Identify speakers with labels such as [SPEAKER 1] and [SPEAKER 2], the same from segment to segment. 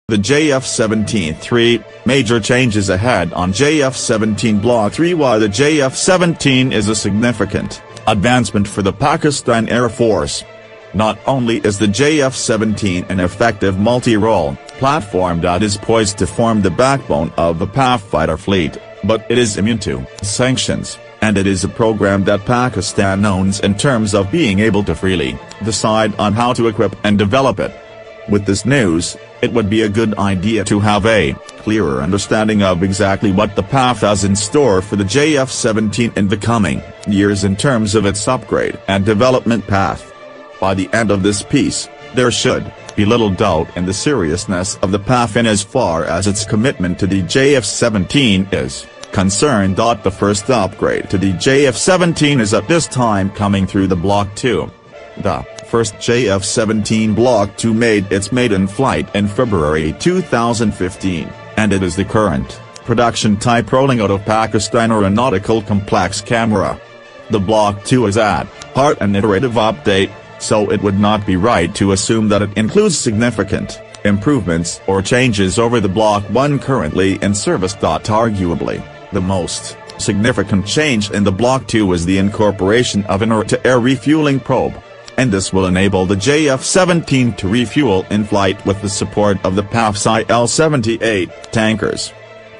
[SPEAKER 1] The JF-17 3, major changes ahead on JF-17 Block 3. Why the JF-17 is a significant advancement for the Pakistan Air Force. Not only is the JF-17 an effective multi-role platform that is poised to form the backbone of the PAF fighter fleet, but it is immune to sanctions, and it is a program that Pakistan owns in terms of being able to freely decide on how to equip and develop it. With this news, it would be a good idea to have a clearer understanding of exactly what the PAF has in store for the JF-17 in the coming years in terms of its upgrade and development path. By the end of this piece, there should be little doubt in the seriousness of the PAF in as far as its commitment to the JF-17 is concerned. The first upgrade to the JF-17 is at this time coming through the Block 2. The first JF-17 Block 2 made its maiden flight in February 2015, and it is the current production type rolling out of Pakistan Aeronautical Complex camera. The Block 2 is at heart an iterative update, so it would not be right to assume that it includes significant improvements or changes over the Block 1 currently in service. Arguably, the most significant change in the Block 2 is the incorporation of an air-to-air refueling probe, and this will enable the JF-17 to refuel in flight with the support of the PAF's IL-78 tankers.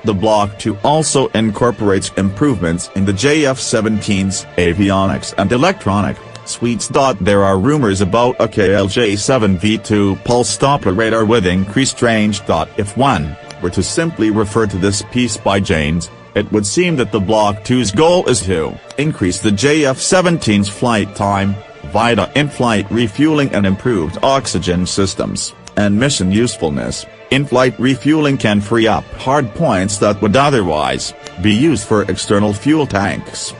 [SPEAKER 1] The Block 2 also incorporates improvements in the JF-17's avionics and electronic suites. There are rumors about a KLJ-7V2 pulse Doppler radar with increased range. If one were to simply refer to this piece by Janes, it would seem that the Block 2's goal is to increase the JF-17's flight time via in-flight refueling and improved oxygen systems, and mission usefulness. In-flight refueling can free up hard points that would otherwise be used for external fuel tanks.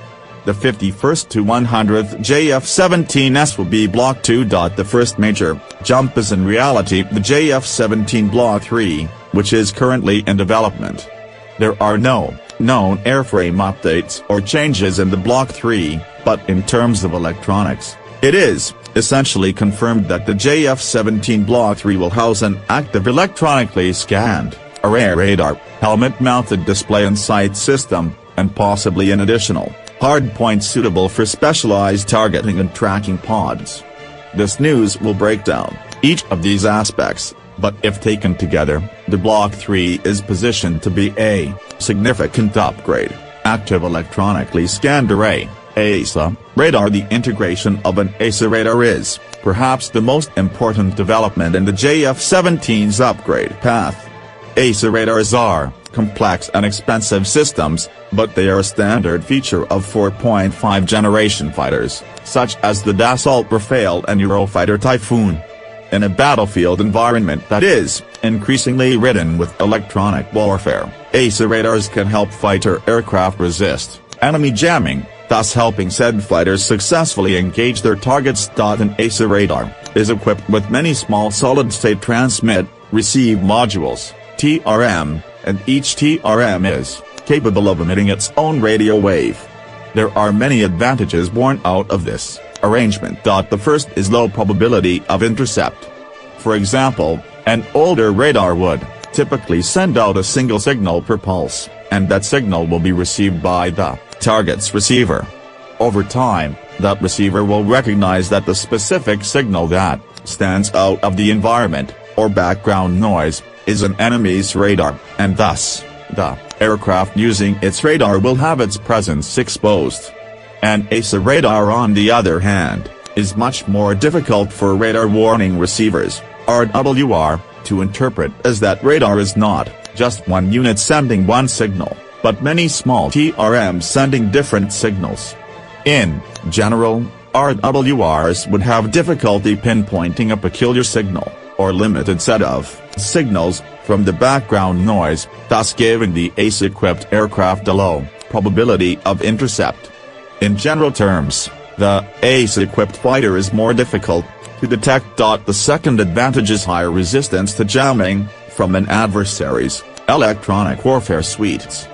[SPEAKER 1] The 51st to 100th JF-17s will be Block 2. The first major jump is in reality the JF-17 Block 3, which is currently in development. There are no known airframe updates or changes in the Block 3, but in terms of electronics, it is essentially confirmed that the JF-17 Block 3 will house an active electronically scanned array radar, helmet-mounted display and sight system, and possibly an additional hardpoint suitable for specialized targeting and tracking pods. This news will break down each of these aspects, but if taken together, the Block 3 is positioned to be a significant upgrade. Active electronically scanned array (AESA) radar. The integration of an AESA radar is perhaps the most important development in the JF-17's upgrade path. AESA radars are complex and expensive systems, but they are a standard feature of 4.5 generation fighters, such as the Dassault Rafale and Eurofighter Typhoon. In a battlefield environment that is increasingly ridden with electronic warfare, AESA radars can help fighter aircraft resist enemy jamming, thus helping said fighters successfully engage their targets. An AESA radar is equipped with many small solid-state transmit-receive modules, TRM, and each TRM is capable of emitting its own radio wave. There are many advantages born out of this arrangement. The first is low probability of intercept. For example, an older radar would typically send out a single signal per pulse, and that signal will be received by the target's receiver. Over time, that receiver will recognize that the specific signal that stands out of the environment, or background noise, is an enemy's radar, and thus, the aircraft using its radar will have its presence exposed. An AESA radar, on the other hand, is much more difficult for radar warning receivers, RWR, to interpret, as that radar is not just one unit sending one signal, but many small TRMs sending different signals. In general, RWRs would have difficulty pinpointing a peculiar signal, or limited set of signals, from the background noise, thus giving the AESA-equipped aircraft a low probability of intercept. In general terms, the AESA-equipped fighter is more difficult to detect. The second advantage is higher resistance to jamming from an adversary's electronic warfare suites.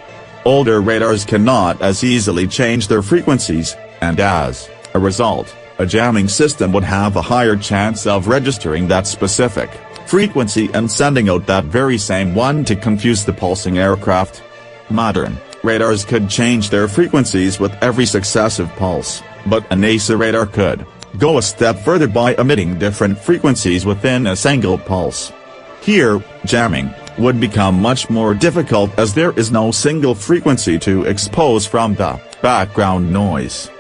[SPEAKER 1] Older radars cannot as easily change their frequencies, and as a result, a jamming system would have a higher chance of registering that specific frequency and sending out that very same one to confuse the pulsing aircraft. Modern radars could change their frequencies with every successive pulse, but a NASA radar could go a step further by emitting different frequencies within a single pulse. Here, jamming would become much more difficult as there is no single frequency to expose from the background noise.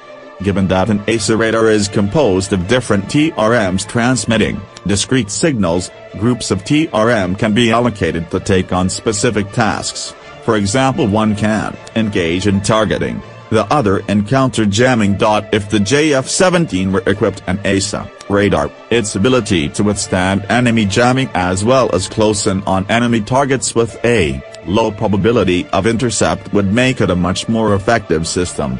[SPEAKER 1] Given that an ESA radar is composed of different TRMs transmitting discrete signals, groups of TRM can be allocated to take on specific tasks. For example, one can engage in targeting, the other encounter jamming. If the JF-17 were equipped an ESA radar, its ability to withstand enemy jamming as well as close in on enemy targets with a low probability of intercept would make it a much more effective system.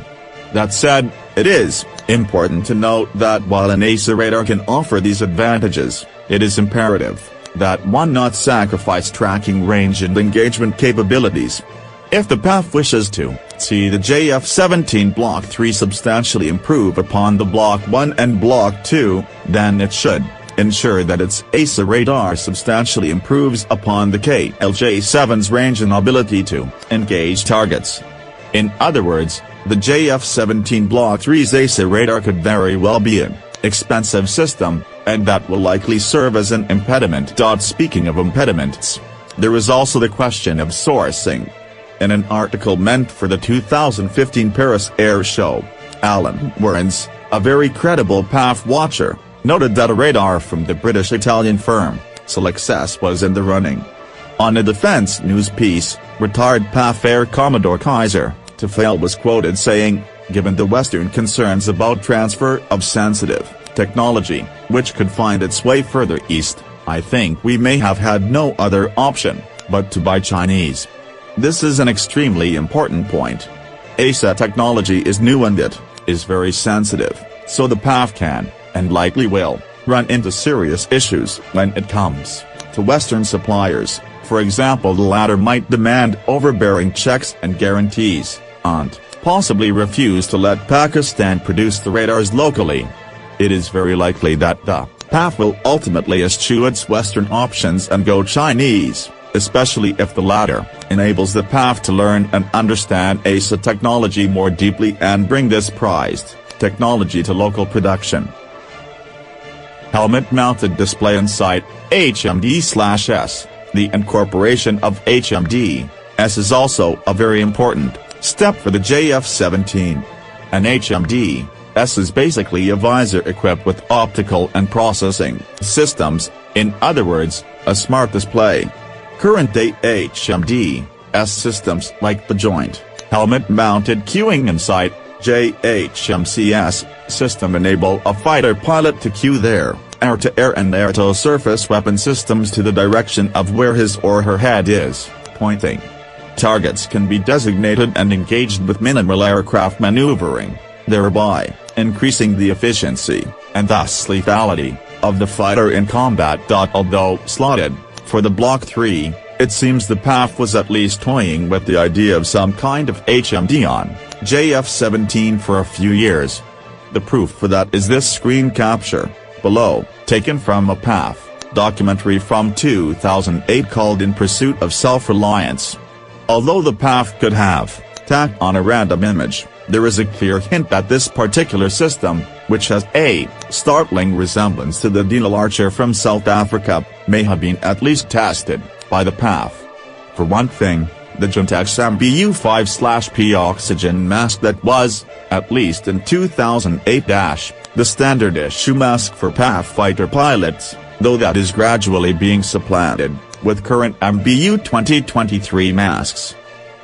[SPEAKER 1] That said, it is important to note that while an ESA radar can offer these advantages, it is imperative that one not sacrifice tracking range and engagement capabilities. If the PAF wishes to see the JF-17 Block 3 substantially improve upon the Block 1 and Block 2, then it should ensure that its ESA radar substantially improves upon the KLJ-7's range and ability to engage targets. In other words, the JF-17 Block 3's ESA radar could very well be an expensive system, and that will likely serve as an impediment. Speaking of impediments, there is also the question of sourcing. In an article meant for the 2015 Paris Air Show, Alan Warrens, a very credible PAF watcher, noted that a radar from the British-Italian firm Solexess was in the running. On a defense news piece, retired PAF Air Commodore Kaiser Tefale was quoted saying, "Given the Western concerns about transfer of sensitive technology, which could find its way further east, I think we may have had no other option but to buy Chinese." This is an extremely important point. ESA technology is new and it is very sensitive, so the PAF can, and likely will, run into serious issues when it comes to Western suppliers. For example, the latter might demand overbearing checks and guarantees, and possibly refuse to let Pakistan produce the radars locally. It is very likely that the PAF will ultimately eschew its Western options and go Chinese, especially if the latter enables the PAF to learn and understand ESA technology more deeply and bring this prized technology to local production. Helmet-mounted display inside HMD/S. The incorporation of HMD/S is also a very important step for the JF-17. An HMD/S is basically a visor equipped with optical and processing systems, in other words, a smart display. Current-day HMD/S systems like the joint helmet-mounted cueing and sight JHMCS system enable a fighter pilot to cue their air-to-air and air-to-surface weapon systems to the direction of where his or her head is pointing. Targets can be designated and engaged with minimal aircraft maneuvering, thereby increasing the efficiency, and thus lethality, of the fighter in combat. Although slotted for the Block 3, it seems the PAF was at least toying with the idea of some kind of HMD on JF-17 for a few years. The proof for that is this screen capture, below, taken from a PAF documentary from 2008 called In Pursuit of Self-Reliance. Although the PAF could have tacked on a random image, there is a clear hint that this particular system, which has a startling resemblance to the Denel Archer from South Africa, may have been at least tested by the PAF. For one thing, the Gentex MBU-5/P oxygen mask that was, at least in 2008, the standard issue mask for PAF fighter pilots, though that is gradually being supplanted with current MBU 2023 masks.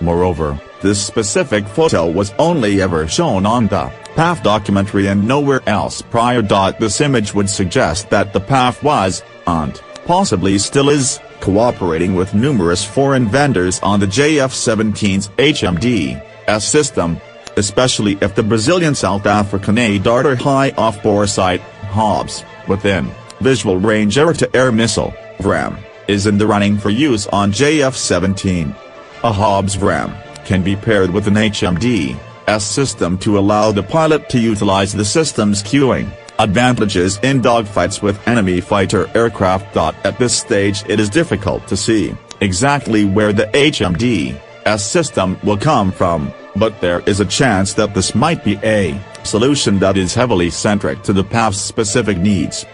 [SPEAKER 1] Moreover, this specific photo was only ever shown on the PAF documentary and nowhere else prior. This image would suggest that the PAF was, and possibly still is, cooperating with numerous foreign vendors on the JF-17's HMD/S system, especially if the Brazilian-South African A-Darter high off-bore sight, HOBS, within visual range air-to-air missile, VRAM, is in the running for use on JF-17. A HOBS VRAM can be paired with an HMD/S system to allow the pilot to utilize the system's cueing, Advantages in dogfights with enemy fighter aircraft. At this stage it is difficult to see exactly where the HMDS system will come from, but there is a chance that this might be a solution that is heavily centric to the PAF's specific needs.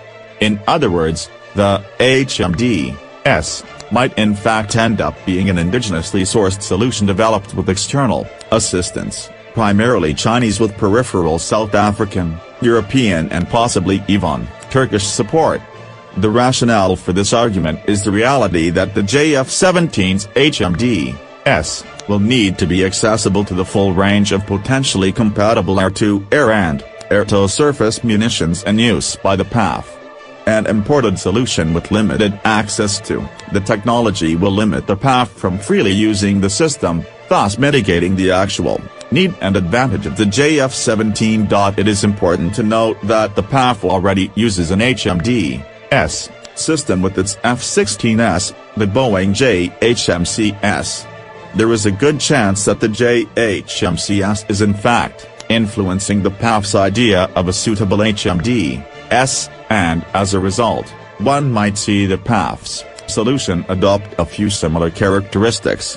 [SPEAKER 1] In other words, the HMDS might in fact end up being an indigenously sourced solution developed with external assistance, primarily Chinese with peripheral South African, European and possibly even Turkish support. The rationale for this argument is the reality that the JF-17's HMDS will need to be accessible to the full range of potentially compatible air-to-air and air-to-surface munitions in use by the PAF. An imported solution with limited access to the technology will limit the PAF from freely using the system, thus mitigating the actual need and advantage of the JF-17. It is important to note that the PAF already uses an HMDS system with its F-16S, the Boeing JHMCS. There is a good chance that the JHMCS is in fact influencing the PAF's idea of a suitable HMDS, and as a result, one might see the PAF's solution adopt a few similar characteristics.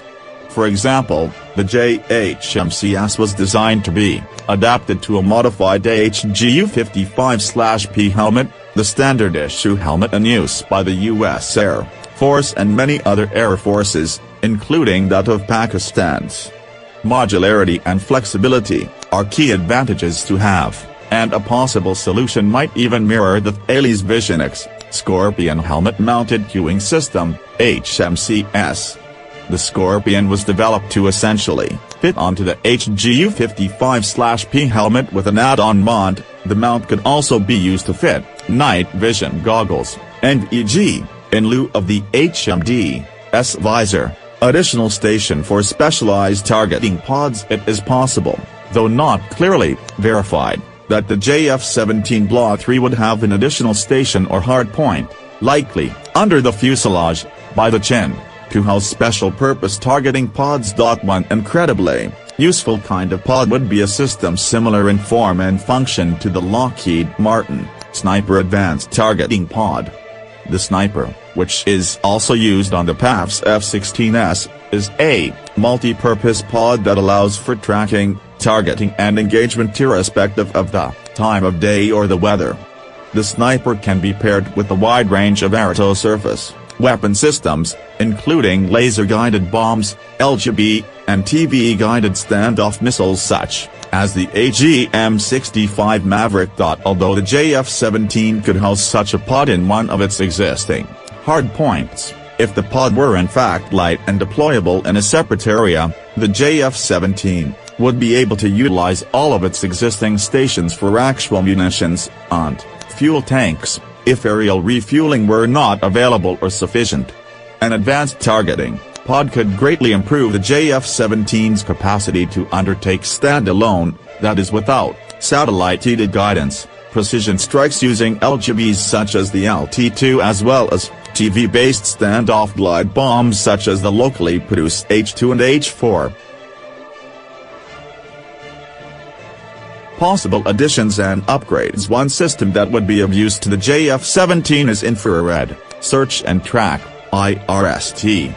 [SPEAKER 1] For example, the JHMCS was designed to be adapted to a modified HGU-55/P helmet, the standard issue helmet in use by the U.S. Air Force and many other air forces, including that of Pakistan's. Modularity and flexibility are key advantages to have, and a possible solution might even mirror the Thales Vision X Scorpion helmet-mounted cueing system, HMCS. The Scorpion was developed to essentially fit onto the HGU-55/P helmet with an add-on mount. The mount could also be used to fit night vision goggles, NVG, in lieu of the HMDS visor. Additional station for specialized targeting pods. It is possible, though not clearly verified, that the JF-17 Block 3 would have an additional station or hard point, likely under the fuselage, by the chin, to house special-purpose targeting pods. One incredibly useful kind of pod would be a system similar in form and function to the Lockheed Martin Sniper Advanced Targeting Pod. The Sniper, which is also used on the PAF's F-16S, is a multi-purpose pod that allows for tracking, targeting and engagement irrespective of the time of day or the weather. The Sniper can be paired with a wide range of air-to-surface weapon systems, including laser-guided bombs, LGB, and TBE-guided standoff missiles such as the AGM-65 Maverick. Although the JF-17 could house such a pod in one of its existing hard points, if the pod were in fact light and deployable in a separate area, the JF-17 would be able to utilize all of its existing stations for actual munitions and fuel tanks, if aerial refueling were not available or sufficient. An advanced targeting pod could greatly improve the JF-17's capacity to undertake standalone, that is without satellite-aided guidance, precision strikes using LGBs such as the LT-2 as well as TV-based standoff glide bombs such as the locally produced H-2 and H-4. Possible additions and upgrades. One system that would be of use to the JF-17 is infrared search and track, IRST.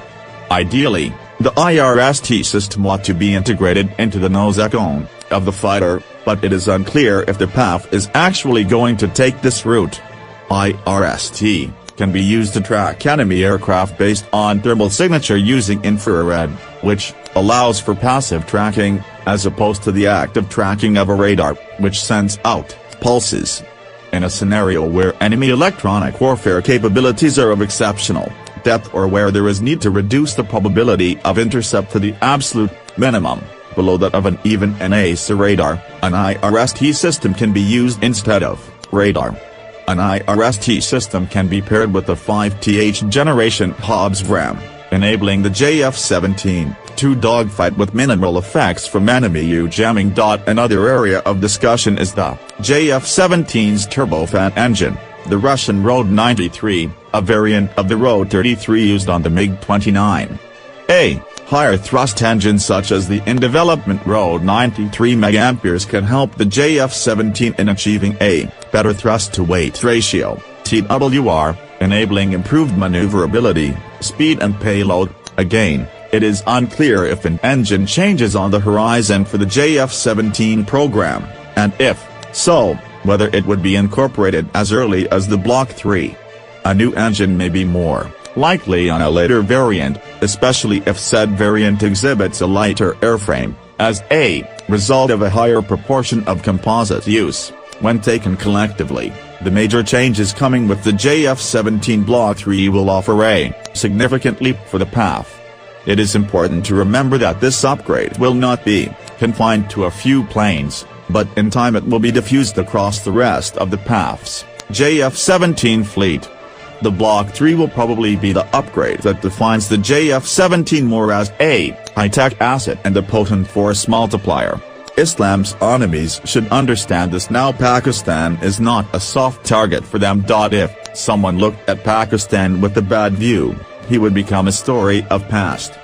[SPEAKER 1] Ideally, the IRST system ought to be integrated into the nose cone of the fighter, but it is unclear if the PAF is actually going to take this route. IRST can be used to track enemy aircraft based on thermal signature using infrared, which allows for passive tracking, as opposed to the active tracking of a radar, which sends out pulses. In a scenario where enemy electronic warfare capabilities are of exceptional depth or where there is need to reduce the probability of intercept to the absolute minimum, below that of an even NACA radar, an IRST system can be used instead of radar. An IRST system can be paired with a 5th generation Hobbs RAM, enabling the JF-17 to dogfight with minimal effects from enemy jamming. Another area of discussion is the JF-17's turbofan engine, the Russian Rod-93, a variant of the Rod-33 used on the MiG-29. A Higher thrust engines such as the in-development Road 93 mA can help the JF-17 in achieving a better thrust-to-weight ratio, TWR, enabling improved maneuverability, speed and payload. Again, it is unclear if an engine change is on the horizon for the JF-17 program, and if so, whether it would be incorporated as early as the Block 3. A new engine may be more likely on a later variant, especially if said variant exhibits a lighter airframe, as a result of a higher proportion of composite use. When taken collectively, the major changes coming with the JF-17 Block 3 will offer a significant leap for the PAF. It is important to remember that this upgrade will not be confined to a few planes, but in time it will be diffused across the rest of the PAF's JF-17 fleet. The Block 3 will probably be the upgrade that defines the JF-17 more as a high-tech asset and a potent force multiplier. Islam's enemies should understand this now. Pakistan is not a soft target for them. If someone looked at Pakistan with a bad view, he would become a story of past.